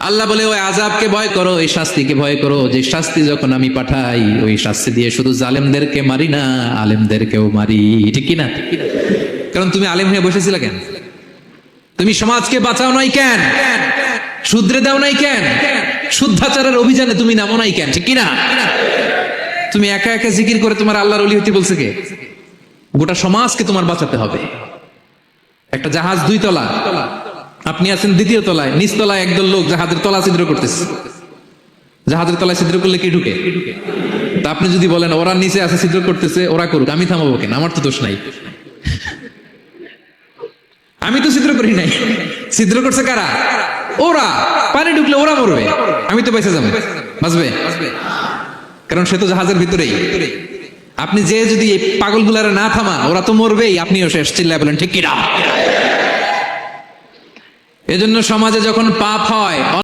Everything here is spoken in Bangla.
আল্লাহ বলে ওই আযাবকে ভয় করো, এই শাস্তিকে ভয় করো, যে শাস্তি যখন আমি পাঠাই ওই শাস্তি দিয়ে শুধু জালেমদেরকে মারি না, আলেমদেরকেও মারি। ঠিক কি না? কারণ তুমি আলেম হয়ে বসেছিলে কেন? তুমি সমাজকে বাঁচাও নাই কেন? শুধরে দাও নাই কেন? শুদ্ধাচারের অভিযানে তুমি নামো নাই কেন? ঠিক কি না? তুমি একা একা জিকির করে তোমার আল্লাহর ওলি হতে বলছে কে? গোটা সমাজকে তোমার বাঁচাতে হবে। একটা জাহাজ 2 তলা, আপনি আছেন 2য় তলায়, নিচ তলায় একদল লোক জাহাজের তলা ছিদ্র করতেছে। জাহাজের তলায় ছিদ্র করলে কি ঢুকে? তা আপনি যদি বলেন ওরা নিচে আছে ছিদ্র করতেছে, ওরা করুক, আমি থামাবো কেন? আমার তো দোষ নাই, আমি তো ছিদ্র করি নাই। ছিদ্র করছে কারা? ওরা। পানি ঢুকলে ওরা মরবে, আমি তো বেঁচে যাবো। বাঁচবে? কারণ সে তো জাহাজের ভিতরেই। আপনি যে যদি এই পাগলগুলারে না থামান, ওরা তো মরবেই, আপনিও শেষ। চিল্লায় বলেন ঠিক কিনা? এজন্য সমাজে যখন পাপ হয়